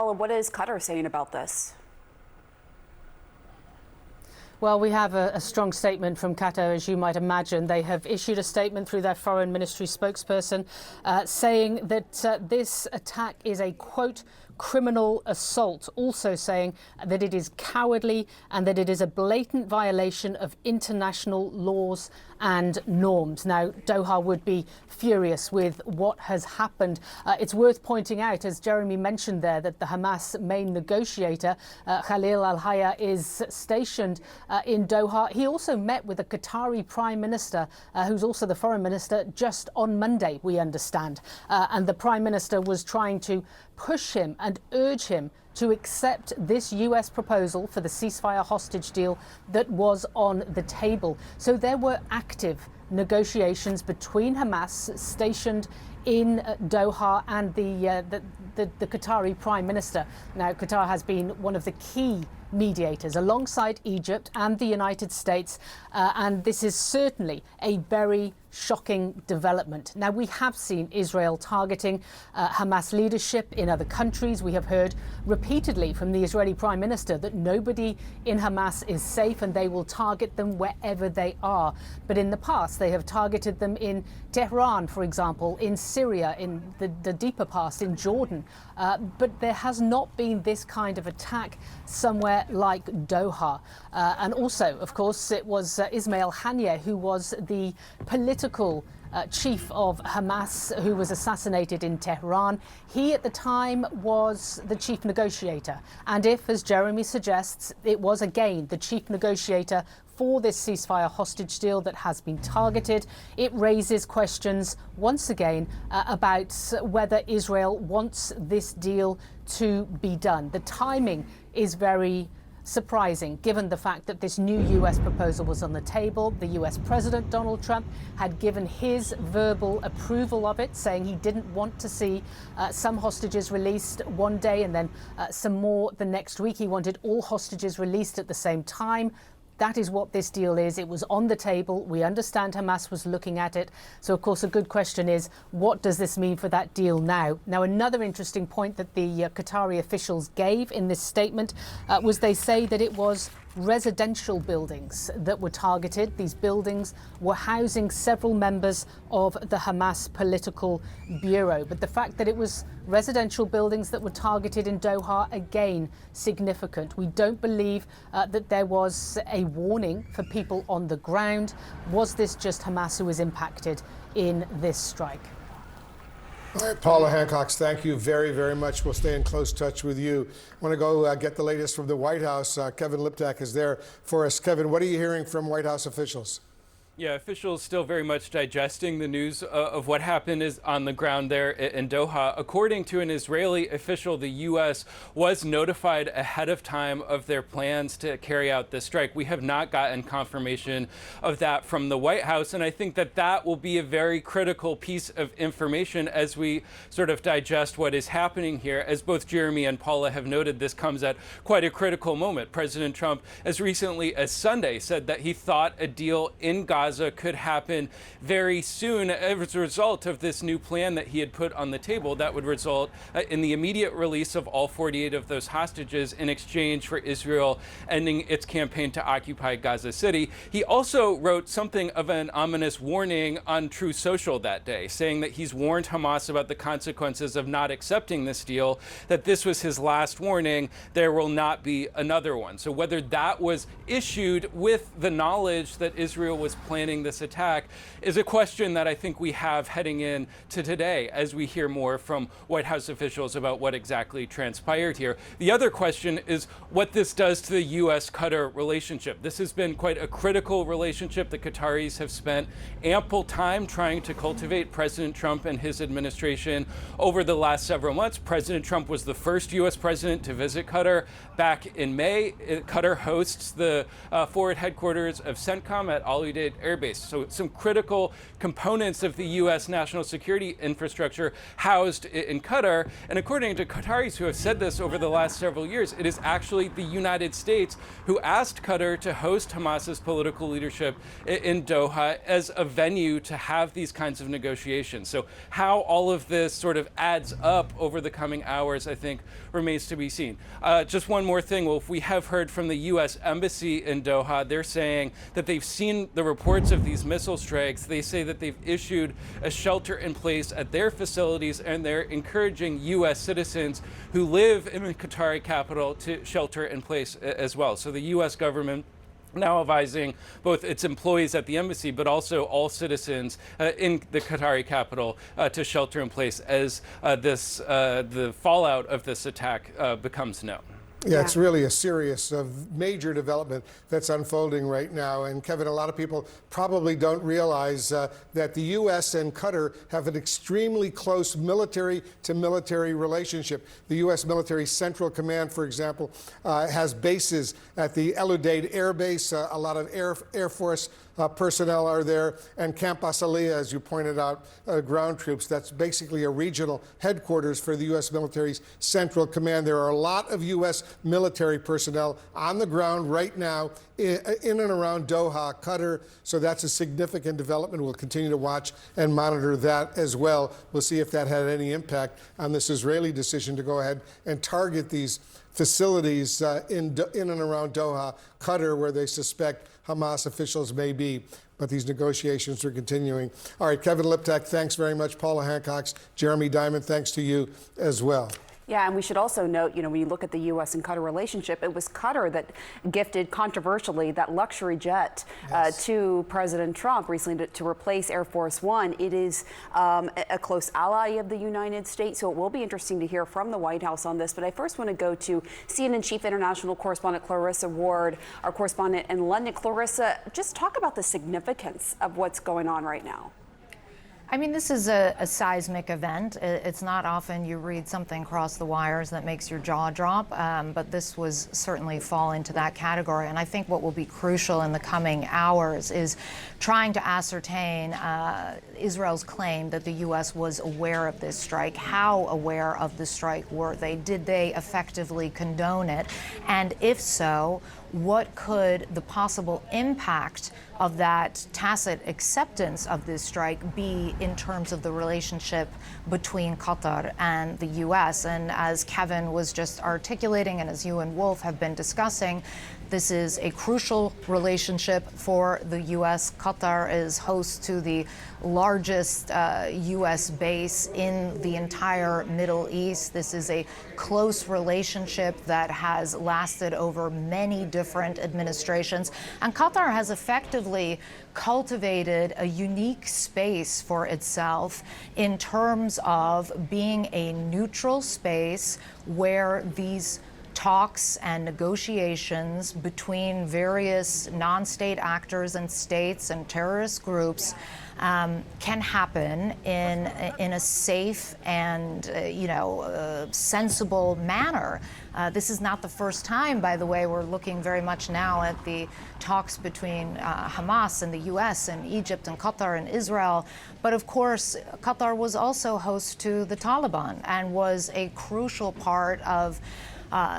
Paula, what is Qatar saying about this? Well, we have a strong statement from Qatar, as you might imagine. They have issued a statement through their foreign ministry spokesperson saying that this attack is a, quote, criminal assault, also saying that it is cowardly and that it is a blatant violation of international laws and norms. Now, Doha would be furious with what has happened. It's worth pointing out, as Jeremy mentioned there, that the Hamas main negotiator, Khalil al-Hayya, is stationed in Doha. He also met with the Qatari Prime Minister, who's also the Foreign Minister, just on Monday, we understand. And the Prime Minister was trying to push him and urge him to accept this US proposal for the ceasefire hostage deal that was on the table. So there were active negotiations between Hamas stationed in Doha and the Qatari Prime Minister. Now, Qatar has been one of the key mediators alongside Egypt and the United States, and this is certainly a very shocking development. Now, we have seen Israel targeting Hamas leadership in other countries. We have heard repeatedly from the Israeli Prime Minister that nobody in Hamas is safe and they will target them wherever they are. But in the past, they have targeted them in Tehran, for example, in Syria, in the deeper past, in Jordan. But there has not been this kind of attack somewhere like Doha. And also, of course, it was Ismail Haniyeh, who was the political chief of Hamas, who was assassinated in Tehran. He at the time was the chief negotiator. And if, as Jeremy suggests, it was again the chief negotiator for this ceasefire hostage deal that has been targeted, it raises questions once again about whether Israel wants this deal to be done. The timing is very surprising, given the fact that this new US proposal was on the table. The US President Donald Trump had given his verbal approval of it, saying he didn't want to see some hostages released one day and then some more the next week. He wanted all hostages released at the same time. That is what this deal is. It was on the table. We understand Hamas was looking at it. So, of course, a good question is, what does this mean for that deal now? Now, another interesting point that the Qatari officials gave in this statement was they say that it was residential buildings that were targeted. These buildings were housing several members of the Hamas political bureau. But the fact that it was residential buildings that were targeted in Doha, again, significant. We don't believe that there was a warning for people on the ground. Was this just Hamas who was impacted in this strike? All right, Paula Hancock, thank you very, very much. We'll stay in close touch with you. I want to go get the latest from the White House. Kevin Liptak is there for us. Kevin, what are you hearing from White House officials? Yeah, officials still very much digesting the news of what happened is on the ground there in Doha. According to an Israeli official, the U.S. was notified ahead of time of their plans to carry out this strike. We have not gotten confirmation of that from the White House, and I think that that will be a very critical piece of information as we sort of digest what is happening here. As both Jeremy and Paula have noted, this comes at quite a critical moment. President Trump, as recently as Sunday, said that he thought a deal in Gaza could happen very soon as a result of this new plan that he had put on the table that would result in the immediate release of all 48 of those hostages in exchange for Israel ending its campaign to occupy Gaza City. He also wrote something of an ominous warning on Truth Social that day, saying that he's warned Hamas about the consequences of not accepting this deal, that this was his last warning, there will not be another one. So whether that was issued with the knowledge that Israel was planning this attack is a question that I think we have heading in to today as we hear more from White House officials about what exactly transpired here. The other question is what this does to the U.S.-Qatar relationship. This has been quite a critical relationship. The Qataris have spent ample time trying to cultivate President Trump and his administration over the last several months. President Trump was the first U.S. president to visit Qatar back in May. Qatar hosts the forward headquarters of CENTCOM at Al Udeid Air Base. So some critical components of the U.S. national security infrastructure housed in Qatar. And according to Qataris who have said this over the last several years, it is actually the United States who asked Qatar to host Hamas's political leadership in Doha as a venue to have these kinds of negotiations. So how all of this sort of adds up over the coming hours, I think, remains to be seen. Just one more thing, Wolf. We have heard from the U.S. Embassy in Doha. They're saying that they've seen the reports of these missile strikes. They say that they've issued a shelter in place at their facilities, and they're encouraging U.S. citizens who live in the Qatari capital to shelter in place as well. So the U.S. government now advising both its employees at the embassy, but also all citizens in the Qatari capital to shelter in place as the fallout of this attack becomes known. Yeah, it's really a serious, major development that's unfolding right now. And Kevin, a lot of people probably don't realize that the U.S. and Qatar have an extremely close military-to-military relationship. The U.S. Military Central Command, for example, has bases at the El Udeid Air Base. A lot of Air Force personnel are there, and Camp Asaliya, as you pointed out, ground troops. That's basically a regional headquarters for the U.S. Military's Central Command. There are a lot of U.S. military personnel on the ground right now in and around Doha, Qatar. So that's a significant development. We'll continue to watch and monitor that as well. We'll see if that had any impact on this Israeli decision to go ahead and target these facilities in and around Doha, Qatar, where they suspect Hamas officials may be. But these negotiations are continuing. All right, Kevin Liptak, thanks very much. Paula Hancock, Jeremy Diamond, thanks to you as well. Yeah, and we should also note, when you look at the U.S. and Qatar relationship, it was Qatar that gifted controversially that luxury jet to President Trump recently to replace Air Force One. It is a close ally of the United States, so it will be interesting to hear from the White House on this. But I first want to go to CNN Chief International Correspondent Clarissa Ward, our correspondent in London. Clarissa, just talk about the significance of what's going on right now. I mean, this is a seismic event. It's not often you read something cross the wires that makes your jaw drop, but this was certainly fall into that category. And I think what will be crucial in the coming hours is trying to ascertain Israel's claim that the U.S. was aware of this strike. How aware of the strike were they? Did they effectively condone it? And if so, what could the possible impact of that tacit acceptance of this strike be in terms of the relationship between Qatar and the U.S.? And as Kevin was just articulating, and as you and Wolf have been discussing, this is a crucial relationship for the U.S. Qatar is host to the largest U.S. base in the entire Middle East. This is a close relationship that has lasted over many different administrations. And Qatar has effectively cultivated a unique space for itself in terms of being a neutral space where these talks and negotiations between various non-state actors and states and terrorist groups can happen in a safe and sensible manner. This is not the first time, by the way. We're looking very much now at the talks between Hamas and the U.S. and Egypt and Qatar and Israel. But of course, Qatar was also host to the Taliban and was a crucial part of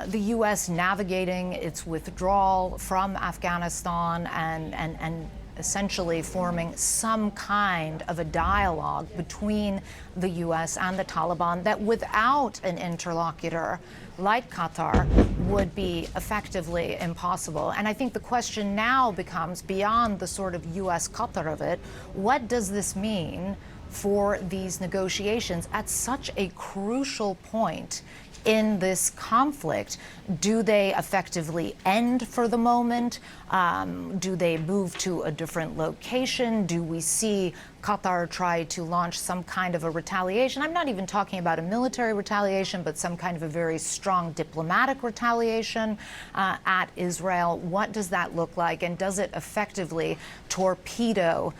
the U.S. navigating its withdrawal from Afghanistan and essentially forming some kind of a dialogue between the U.S. and the Taliban that without an interlocutor like Qatar would be effectively impossible. And I think the question now becomes, beyond the sort of U.S. Qatar of it, what does this mean for these negotiations at such a crucial point in this conflict? Do they effectively end for the moment? Do they move to a different location? Do we see Qatar try to launch some kind of a retaliation. I'm not even talking about a military retaliation, but some kind of a very strong diplomatic retaliation at Israel. What does that look like? And does it effectively torpedo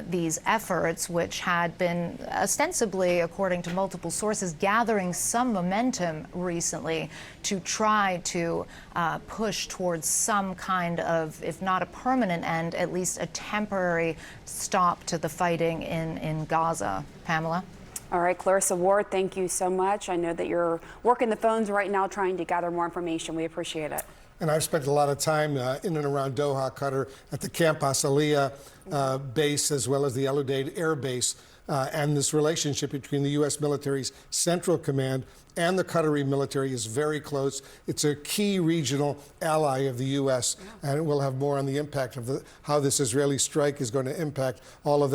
these efforts, which had been ostensibly, according to multiple sources, gathering some momentum recently to try to push towards some kind of, if not a permanent end, at least a temporary stop to the fighting in Gaza? Pamela? All right, Clarissa Ward, thank you so much. I know that you're working the phones right now trying to gather more information. We appreciate it. And I've spent a lot of time in and around Doha, Qatar, at the Camp Asaliya base, as well as the El Udeid Air Base. And this relationship between the U.S. military's Central Command and the Qatari military is very close. It's a key regional ally of the U.S., and we'll have more on the impact of how this Israeli strike is going to impact all of that.